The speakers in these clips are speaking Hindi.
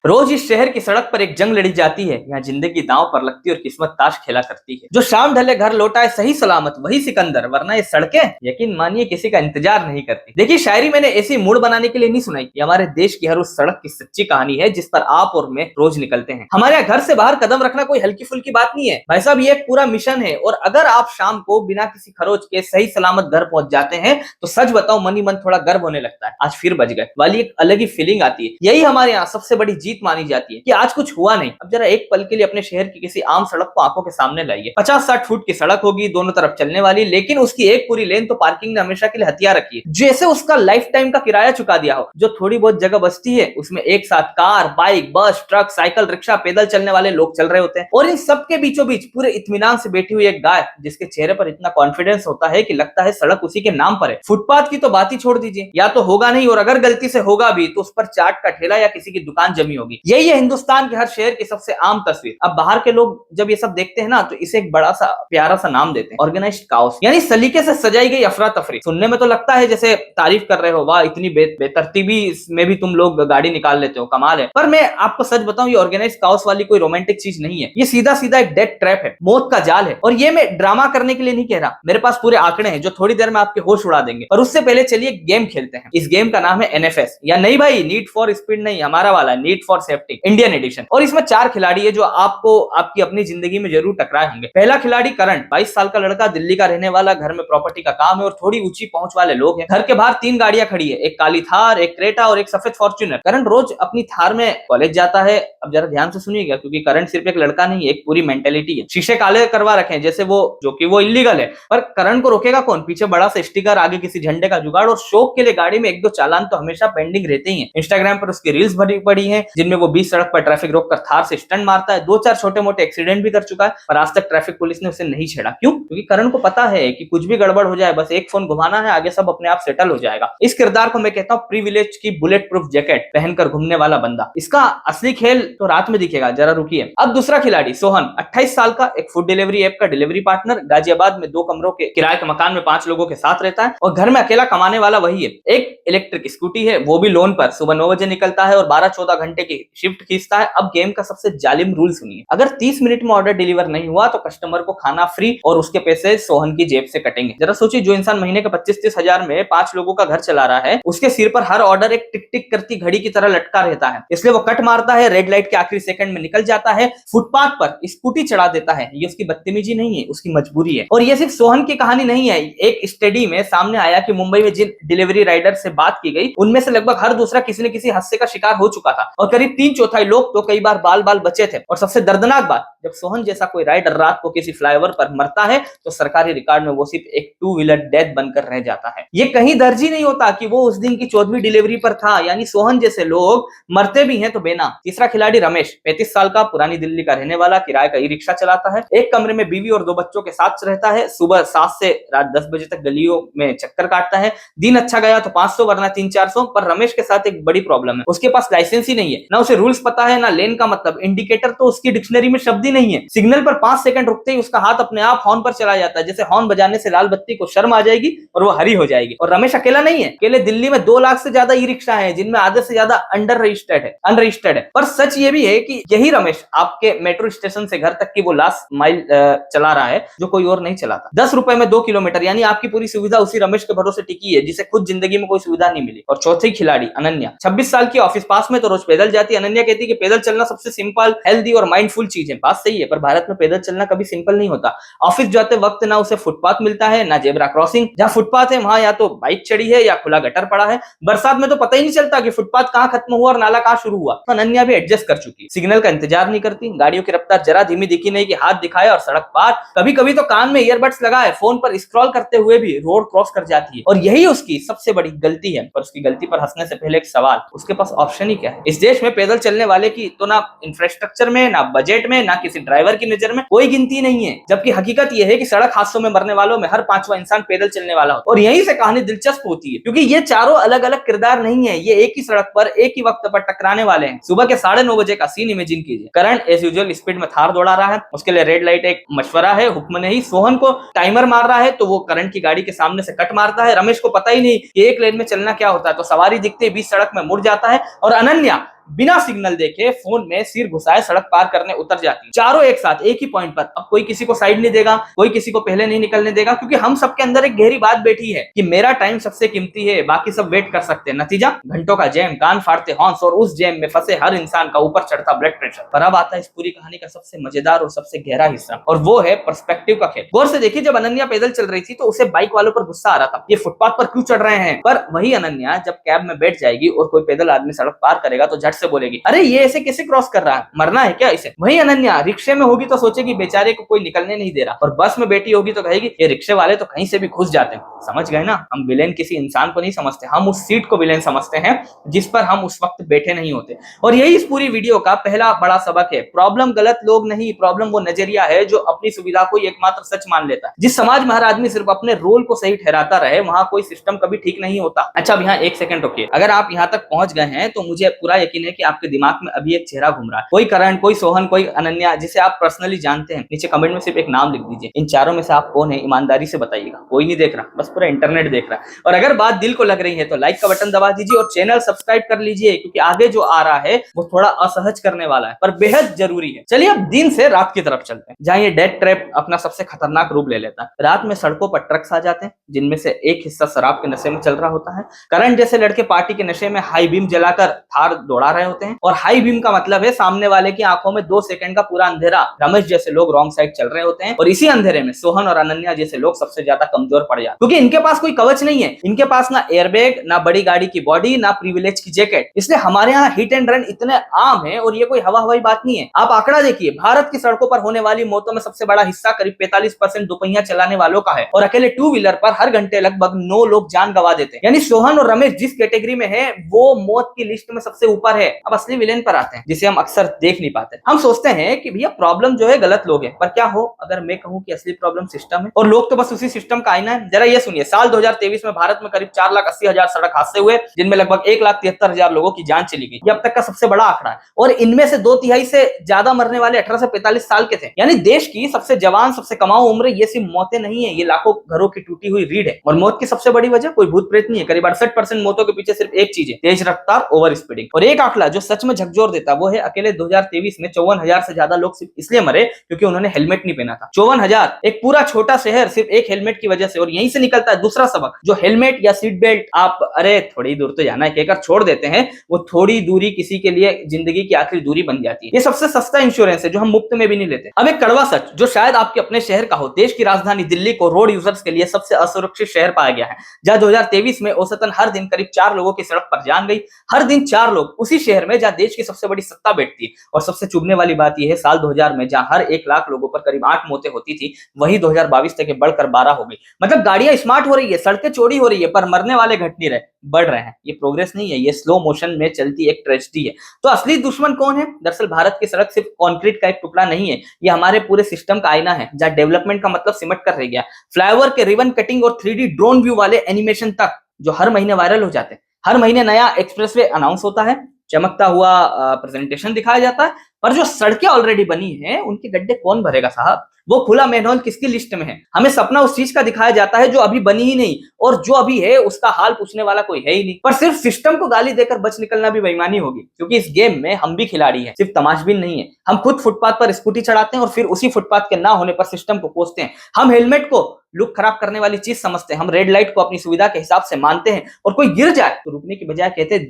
रोज इस शहर की सड़क पर एक जंग लड़ी जाती है। यहाँ जिंदगी दांव पर लगती है और किस्मत ताश खेला करती है। जो शाम ढले घर लौटा है सही सलामत वही सिकंदर, वरना ये सड़कें यकीन मानिए किसी का इंतजार नहीं करती। देखिए, शायरी मैंने ऐसी मूड बनाने के लिए नहीं सुनाई। ये हमारे देश की हर उस सड़क की सच्ची कहानी है जिस पर आप और मैं रोज निकलते हैं। हमारे यहाँ घर से बाहर कदम रखना कोई हल्की फुल्की बात नहीं है भाई साहब, ये एक पूरा मिशन है। और अगर आप शाम को बिना किसी खरोच के सही सलामत घर पहुंच जाते हैं तो सच बताओ मन ही मन थोड़ा गर्व होने लगता है। आज फिर बच गए वाली एक अलग ही फीलिंग आती है। यही हमारे यहाँ सबसे बड़ी जीत मानी जाती है कि आज कुछ हुआ नहीं। अब जरा एक पल के लिए अपने शहर की किसी आम सड़क को आंखों के सामने लाइए। 50-60 फुट की सड़क होगी, दोनों तरफ चलने वाली, लेकिन उसकी एक पूरी लेन तो पार्किंग ने हमेशा के लिए हथिया रखी है, जैसे उसका लाइफ टाइम का किराया चुका दिया हो। जो थोड़ी बहुत जगह बचती है उसमें एक साथ कार, बाइक, बस, ट्रक, साइकिल, रिक्शा, पैदल चलने वाले लोग चल रहे होते हैं। और इन सबके बीचों बीच पूरे इत्मीनान से बैठी हुई एक गाय, जिसके चेहरे पर इतना कॉन्फिडेंस होता है कि लगता है सड़क उसी के नाम पर है। फुटपाथ की तो बात ही छोड़ दीजिए, या तो होगा नहीं, और अगर गलती से होगा भी तो उस पर चाट का ठेला या किसी की दुकान जमी होगी। यही है हिंदुस्तान के हर शहर की सबसे आम तस्वीर। अब बाहर के लोग जब ये सब देखते हैं ना तो इसे एक बड़ा सा प्यारा सा नाम देते हैं, ऑर्गेनाइज्ड काओस, यानी सलीके से सजाई गई अफरा तफरी। सुनने में तो लगता है जैसे तारीफ कर रहे हो, वाह इतनी बेतरतीबी में भी तुम लोग गाड़ी निकाल लेते हो, कमाल है। पर मैं आपको सच बताऊं, ये ऑर्गेनाइज्ड काओस वाली कोई रोमांटिक चीज नहीं है। ये सीधा सीधा एक डेथ ट्रैप है, मौत का जाल है। और ये मैं ड्रामा करने के लिए नहीं कह रहा, मेरे पास पूरे आंकड़े हैं जो थोड़ी देर में आपके होश उड़ा देंगे। पर उससे पहले चलिए गेम खेलते हैं। इस गेम का नाम है एनएफएस, या नहीं भाई, नीड फॉर स्पीड नहीं, हमारा वाला need for safety Indian edition. और इसमें 4 खिलाड़ी है जो आपको आपकी अपनी जिंदगी में जरूर टकराए होंगे। पहला खिलाड़ी करण, 22 साल का लड़का, दिल्ली का रहने वाला, घर में प्रॉपर्टी का काम है और थोड़ी ऊंची पहुंच वाले लोग हैं। घर के बाहर 3 गाड़ियां खड़ी है, एक काली थार, एक क्रेटा और एक सफेद फॉर्च्यूनर। करण रोज अपनी थार में कॉलेज जाता है। अब जरा ध्यान से सुनिएगा, क्योंकि करण सिर्फ एक लड़का नहीं है, एक पूरी मेंटेलिटी है। शीशे काले करवा रखे हैं जैसे वो, जो कि वो इलीगल है। पर करण को रोकेगा कौन? पीछे बड़ा सा स्टिकर, आगे किसी झंडे का जुगाड़, और शौक के लिए गाड़ी में 1-2 चालान तो हमेशा पेंडिंग रहते ही हैं। इंस्टाग्राम पर उसकी रील्स भरी पड़ी है जिनमें वो बीच सड़क पर ट्रैफिक रोककर थार से स्टंट मारता है। 2-4 छोटे मोटे एक्सीडेंट भी कर चुका है, पर आज तक ट्रैफिक पुलिस ने उसे नहीं छेड़ा। क्यों? क्योंकि करण को पता है कि कुछ भी गड़बड़ हो जाए, बस एक फोन घुमाना है, आगे सब अपने आप सेटल हो जाएगा। इस किरदार को मैं कहता हूँ प्रिविलेज की बुलेट प्रूफ जैकेट पहनकर घूमने वाला बंदा। इसका असली खेल तो रात में दिखेगा, जरा रुकिए। अब दूसरा खिलाड़ी सोहन, 28 साल का, एक फूड डिलीवरी ऐप का डिलीवरी पार्टनर, गाजियाबाद में 2 कमरों के किराए के मकान में 5 लोगों के साथ रहता है और घर में अकेला कमाने वाला वही है। एक इलेक्ट्रिक स्कूटी है, वो भी लोन पर। सुबह 9 बजे निकलता है और 12-14 घंटे की शिफ्ट खींचता है। अब गेम का सबसे जालिम रूल सुनिए, अगर 30 मिनट में ऑर्डर डिलीवर नहीं हुआ तो कस्टमर को खाना फ्री और उसके पैसे सोहन की जेब से कटेंगे। जरा सोचिए, जो इंसान महीने के 25-30 हजार में 5 लोगों का घर चला रहा है, उसके सिर पर हर ऑर्डर एक टिक टिक करती घड़ी की तरह लटका रहता है। इसलिए वो कट मारता है, रेड लाइट के आखिरी सेकंड में निकल जाता है, फुटपाथ पर स्कूटी चढ़ा देता है। ये उसकी बदतमीजी नहीं है, उसकी मजबूरी है। और ये सिर्फ सोहन की कहानी नहीं है। एक स्टडी में सामने आया कि मुंबई में जिन डिलीवरी राइडर से बात की गई उनमें से लगभग हर दूसरा किसी न किसी हादसे का शिकार हो चुका था और करीब 3/4 लोग तो कई बार बाल बाल बचे थे। और सबसे दर्दनाक बात, जब सोहन जैसा कोई राइडर रात को किसी फ्लाईओवर पर मरता है तो सरकारी रिकॉर्ड में वो सिर्फ एक 2 व्हीलर डेथ बनकर रह जाता है। ये कहीं दर्ज ही नहीं होता कि वो उस दिन की 14वीं डिलीवरी पर था। यानी सोहन जैसे लोग मरते भी हैं तो बेनाम। तीसरा खिलाड़ी रमेश, 35 साल का, पुरानी दिल्ली का रहने वाला, किराए का ई रिक्शा चलाता है। एक कमरे में बीवी और 2 बच्चों के साथ रहता है। सुबह 7 से रात 10 बजे तक गलियों में चक्कर काटता है। दिन अच्छा गया तो 500 वरना 300-400। पर रमेश के साथ एक बड़ी प्रॉब्लम है, उसके पास लाइसेंस ही नहीं है, ना उसे रूल्स पता है, ना लेन का मतलब, इंडिकेटर तो उसकी डिक्शनरी में शब्द ही नहीं है। सिग्नल पर 5 सेकंड रुकते ही उसका हाथ अपने आप हॉर्न पर चला जाता है, जैसे हॉर्न बजाने से लाल बत्ती को शर्म आ जाएगी और वो हरी हो जाएगी। और रमेश अकेला नहीं है, अकेले दिल्ली में 2 लाख से ज्यादा ई रिक्शा है जिनमें आधे से ज्यादा अनरजिस्टर्ड है। पर सच ये भी है कि यही रमेश आपके मेट्रो स्टेशन से घर तक की वो लास्ट माइल चला रहा है जो कोई और नहीं चलाता। 10 रुपए में 2 किलोमीटर, यानी आपकी पूरी सुविधा उसी रमेश के भरोसे टिकी है जिसे खुद जिंदगी में कोई सुविधा नहीं मिली। और चौथी खिलाड़ी अनन्या, 26 साल की, ऑफिस पास में, तो रोज पैदल जाती है। अनन्या कहती है कि पैदल चलना सबसे सिंपल, हेल्दी और माइंडफुल चीज है। बात सही है, पर भारत में पैदल चलना कभी सिंपल नहीं होता। ऑफिस जाते वक्त ना उसे फुटपाथ मिलता है, ना जेब्रा क्रॉसिंग। जहां फुटपाथ है वहां या तो बाइक चढ़ी है या खुला गटर पड़ा है। बरसात में तो पता ही नहीं चलता कि फुटपाथ कहां खत्म हुआ और नाला कहां शुरू हुआ। तो अनन्या भी एडजस्ट कर चुकी है, सिग्नल का इंतजार नहीं करती, गाड़ियों की रफ्तार जरा धीमी दिखी नहीं कि हाथ दिखाए और सड़क पार। कभी कभी तो कान में ईयरबड्स लगाए, फोन पर स्क्रॉल करते हुए भी रोड क्रॉस कर जाती है। और यही उसकी सबसे बड़ी गलती है। पर उसकी गलती पर हंसने से पहले एक सवाल, उसके पास ऑप्शन ही क्या है? इस देश में पैदल चलने वाले की तो ना इंफ्रास्ट्रक्चर में, ना बजट में, ना किसी ड्राइवर की नजर में कोई गिनती नहीं है। जबकि हकीकत यह है कि सड़क हादसों में मरने वालों में हर 5वां इंसान पैदल चलने वाला होता है। और यहीं से कहानी दिलचस्प होती है, क्योंकि ये चारों अलग अलग किरदार नहीं है, ये एक ही सड़क पर एक ही वक्त पर टकराने वाले हैं। सुबह के 9:30 बजे का सीन इमेजिन कीजिए। करण एज यूजुअल स्पीड में थार दौड़ा रहा है, उसके लिए रेड लाइट एक मशवरा है, हुक्म नहीं। सोहन को टाइमर मार रहा है तो वो करण की गाड़ी के सामने से कट मारता है। रमेश को पता ही नहीं कि एक लेन में चलना क्या होता है, तो सवारी दिखते ही बीच सड़क में मुड़ जाता है। और अनन्या बिना सिग्नल देखे फोन में सिर घुसाए सड़क पार करने उतर जाती है, चारों एक साथ एक ही पॉइंट पर। अब कोई किसी को साइड नहीं देगा, कोई किसी को पहले नहीं निकलने देगा, क्योंकि हम सबके अंदर एक गहरी बात बैठी है कि मेरा टाइम सबसे कीमती है, बाकी सब वेट कर सकते हैं। नतीजा घंटों का जैम, कान फाड़ते हॉर्न्स और उस जैम में फंसे हर इंसान का ऊपर चढ़ता ब्लड प्रेशर। पर अब आता है इस पूरी कहानी का सबसे मजेदार और सबसे गहरा हिस्सा, और वो है पर्सपेक्टिव का खेल। गौर से देखिए, जब अनन्या पैदल चल रही थी तो उसे बाइक वालों पर गुस्सा आ रहा था, ये फुटपाथ पर क्यों चढ़ रहे हैं। पर वही अनन्या जब कैब में बैठ जाएगी और कोई पैदल आदमी सड़क पार करेगा तो झट से बोलेगी, अरे ये ऐसे कैसे क्रॉस कर रहा है, मरना है क्या इसे। वही अनन्या रिक्शे में होगी तो सोचेगी बेचारे को कोई निकलने नहीं दे रहा, और बस में बैठी होगी तो कहेगी ये रिक्शे वाले तो कहीं से भी घुस जाते हैं। समझ गए ना, हम विलेन किसी इंसान को नहीं समझते, हम उस सीट को विलेन समझते हैं जिस पर हम उस वक्त बैठे नहीं होते। और यही इस पूरी वीडियो का पहला बड़ा सबक है। प्रॉब्लम गलत लोग नहीं, प्रॉब्लम वो नजरिया है जो अपनी सुविधा को एकमात्र सच मान लेता है। जिस समाज में हर आदमी सिर्फ अपने रोल को सही ठहराता रहे, वहां कोई सिस्टम कभी ठीक नहीं होता। अच्छा, अब यहाँ एक सेकंड रुकिए। अगर आप यहाँ तक पहुंच गए हैं तो मुझे पूरा यकीन है कि आपके दिमाग में अभी एक चेहरा घूम रहा है, कोई करण, कोई सोहन, कोई अनन्या, जिसे आप पर्सनली जानते हैं। नीचे कमेंट में सिर्फ एक नाम लिख दीजिए। इन चारों में से आप कौन है, ईमानदारी से बताइएगा। कोई नहीं देख रहा, बस पूरा इंटरनेट देख रहा है। और अगर बात दिल को लग रही है तो लाइक का बटन दबा दीजिए और चैनल सब्सक्राइब कर लीजिए, क्योंकि आगे जो आ रहा है वो थोड़ा असहज करने वाला है पर बेहद जरूरी है। चलिए अब दिन से रात की तरफ चलते हैं, जहां ये डेथ ट्रैप अपना सबसे खतरनाक रूप ले लेता है। रात में सड़कों पर ट्रक्स आ जाते हैं जिनमें से एक हिस्सा शराब के नशे में चल रहा होता है। करण जैसे लड़के पार्टी के नशे में हाई बीम जलाकर थार दौड़ा रहे होते हैं, और हाई बीम का मतलब है सामने वाले की आंखों में 2 सेकंड का पूरा अंधेरा। रमेश जैसे लोग रॉन्ग साइड चल रहे होते हैं, और इसी अंधेरे में सोहन और अनन्या जैसे लोग सबसे ज्यादा कमजोर पड़ जाते हैं, क्योंकि इनके पास कोई कवच नहीं है। इनके पास ना एयरबैग, ना बड़ी गाड़ी की बॉडी, ना प्रिविलेज की जैकेट। इसलिए हमारे यहाँ हिट एंड रन इतने आम है, और ये कोई हवा हवाई बात नहीं है। आप आंकड़ा देखिए, भारत की सड़कों पर होने वाली मौतों में सबसे बड़ा हिस्सा करीब 45% दोपहिया चलाने वालों का है, और अकेले 2 व्हीलर पर हर घंटे लगभग 9 लोग जान गंवा देते हैं। यानी सोहन और रमेश जिस कैटेगरी में है वो मौत की लिस्ट में सबसे ऊपर है। अब असली विलेन पर आते हैं, जिसे हम अक्सर देख नहीं पाते। हम सोचते हैं कि भैया प्रॉब्लम जो है गलत लोग हैं, पर क्या हो अगर मैं कहूं कि असली प्रॉब्लम सिस्टम है, और लोग तो बस उसी सिस्टम का आईना है। जरा ये सुनिए, साल 2023 में भारत में करीब 4,80,000 सड़क हादसे हुए, जिनमें लगभग 1,73,000 लोगों की जान चली गई। ये अब तक का सबसे बड़ा आंकड़ा है, और इनमें से 2/3 से ज्यादा मरने वाले 18 से 45 साल के थे। यानी देश की सबसे जवान, सबसे कमाऊ उम्र ये सिर्फ मौतें नहीं है, ये लाखों घरों की टूटी हुई रीढ़ है। और मौत की सबसे बड़ी वजह कोई भूत प्रेत नहीं है। करीब 68% मौतों के पीछे सिर्फ एक चीज है, तेज रफ्तार, ओवर स्पीडिंग। और एक आंकड़ा जो सच में झकझोर देता वो है अकेले 2023 में 54,000 से ज्यादा लोग सिर्फ इसलिए मरे क्योंकि उन्होंने हेलमेट नहीं पहना था। 54,000, एक पूरा छोटा शहर सिर्फ एक हेलमेट की वजह से। और यहीं से निकलता है दूसरा सबक, जो हेलमेट या सीट बेल्ट आप अरे थोड़ी दूर तो जाना है कहकर छोड़ देते हैं, वो थोड़ी दूरी किसी के लिए जिंदगी की आखिरी दूरी बन जाती है। ये सबसे सस्ता इंश्योरेंस है जो हम मुफ्त में भी नहीं लेते। अब एक कड़वा सच जो शायद आपके अपने शहर का हो, देश की राजधानी दिल्ली को रोड यूजर्स के लिए सबसे असुरक्षित शहर पाया गया है, जहां 2023 में औसतन हर दिन करीब 4 लोगों की सड़क पर जान गई। हर दिन 4 लोग, उसी शहर में जहां देश की सबसे बड़ी सत्ता बैठती है। और सबसे चुभने वाली बात यह है, साल 2000 में जहां हर 1 लाख लोगों पर करीब 8 मौतें होती थी, वही 2022 तक बढ़कर 12 हो गई। मतलब गाड़ियां स्मार्ट हो रही है, सड़कें चौड़ी हो रही है, पर मरने वाले घट नहीं रहे, बढ़ रहे हैं। ये प्रोग्रेस नहीं है, ये स्लो मोशन में चलती एक ट्रेजेडी है। तो असली दुश्मन कौन है? दरअसल भारत की सड़क सिर्फ कंक्रीट का एक टुकड़ा नहीं है, ये हमारे पूरे सिस्टम का आईना है, जहां डेवलपमेंट का मतलब सिमट कर रह गया। फ्लाईओवर के रिबन कटिंग और 3D ड्रोन व्यू वाले एनिमेशन तक जो हर महीने वायरल हो जाते हैं। हर महीने नया एक्सप्रेसवे अनाउंस होता है, चमकता हुआ प्रेजेंटेशन दिखाया जाता है, पर जो सड़कें ऑलरेडी बनी हैं उनके गड्ढे कौन भरेगा साहब? वो खुला मैनहोल किसकी लिस्ट में है? हमें सपना उस चीज का दिखाया जाता है जो अभी बनी ही नहीं, और जो अभी है उसका हाल पूछने वाला कोई है ही नहीं। पर सिर्फ सिस्टम को गाली देकर बच निकलना भी बेईमानी होगी, क्योंकि इस गेम में हम भी खिलाड़ी हैं, सिर्फ तमाशबीन नहीं है। हम खुद फुटपाथ पर स्कूटी चढ़ाते हैं और फिर उसी फुटपाथ के ना होने पर सिस्टम को कोसते हैं। हम हेलमेट को लुक खराब करने वाली चीज समझते हैं, हम रेड लाइट को अपनी सुविधा के हिसाब से मानते हैं, और कोई गिर जाए तो रुकने की बजाय कहते हैं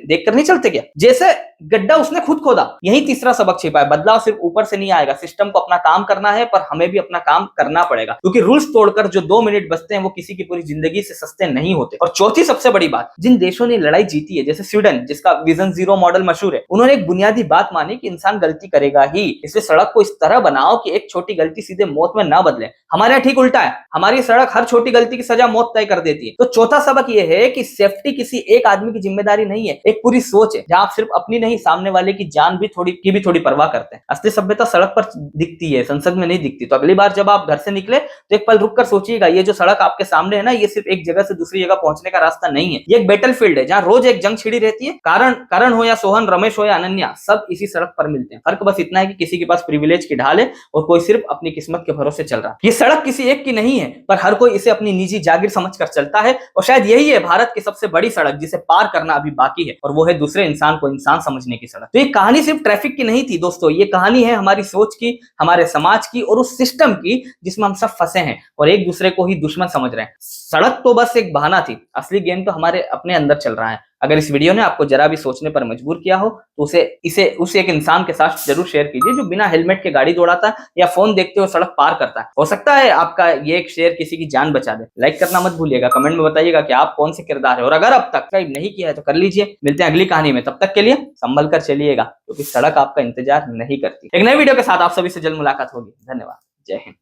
देखकर नहीं चलते क्या? जैसे गड्ढा उसने खुद खोदा। यही तीसरा सबक छिपा है, बदलाव सिर्फ ऊपर से नहीं आएगा, सिस्टम को अपना काम करना है, पर हमें भी अपना काम करना पड़ेगा, क्योंकि रूल्स तोड़कर जो 2 मिनट बचते हैं वो किसी की पूरी जिंदगी से सस्ते नहीं होते। और चौथी सबसे बड़ी बात, जिन देशों ने लड़ाई जीती है, जैसे स्वीडन जिसका विजन 0 मॉडल मशहूर है, उन्होंने एक बुनियादी बात मानी कि इंसान गलती करेगा ही, इसलिए सड़क को इस तरह बनाओ कि एक छोटी गलती सीधे मौत में ना बदले। हमारे यहाँ ठीक उल्टा है, हमारी सड़क हर छोटी गलती की सजा मौत तय कर देती है। तो चौथा सबक यह है कि सेफ्टी किसी एक आदमी की जिम्मेदारी नहीं है, एक पूरी सोच है, जहां आप सिर्फ अपनी नहीं सामने वाले की जान भी थोड़ी परवाह करते हैं। असली सभ्यता सड़क पर दिखती है, संसद में नहीं दिखती। तो अगली बार जब आप घर से निकले तो एक पल रुक कर सोचिएगा, ये जो सड़क आपके सामने है ना, ये सिर्फ एक जगह से दूसरी जगह पहुंचने का रास्ता नहीं है, ये एक बैटलफील्ड है, जहां रोज एक जंग छिड़ी रहती है। करण हो या सोहन, रमेश हो या अनन्या, सब इसी सड़क पर मिलते हैं। फर्क बस इतना है कि किसी के पास प्रिविलेज की ढाल है और कोई सिर्फ अपनी किस्मत के भरोसे चल रहा है। ये सड़क किसी एक की नहीं है, पर हर कोई इसे अपनी निजी जागीर समझकर चलता है, और शायद यही है भारत की सबसे बड़ी सड़क जिसे पार करना अभी बाकी है, और वो है दूसरे इंसान को इंसान समझना। पहुंचने की सड़क। तो ये कहानी सिर्फ ट्रैफिक की नहीं थी दोस्तों, ये कहानी है हमारी सोच की, हमारे समाज की और उस सिस्टम की जिसमें हम सब फंसे हैं और एक दूसरे को ही दुश्मन समझ रहे हैं। सड़क तो बस एक बहाना थी, असली गेम तो हमारे अपने अंदर चल रहा है। अगर इस वीडियो ने आपको जरा भी सोचने पर मजबूर किया हो तो उस एक इंसान के साथ जरूर शेयर कीजिए जो बिना हेलमेट के गाड़ी दौड़ाता है या फोन देखते हुए सड़क पार करता है। हो सकता है आपका ये एक शेयर किसी की जान बचा दे। लाइक करना मत भूलिएगा, कमेंट में बताइएगा कि आप कौन से किरदार है, और अगर अब तक सब्सक्राइब नहीं किया है तो कर लीजिए। मिलते हैं अगली कहानी में, तब तक के लिए संभल कर चलिएगा क्योंकि सड़क आपका इंतजार नहीं करती। एक नए वीडियो के साथ आप सभी से जल्द मुलाकात होगी। धन्यवाद, जय हिंद।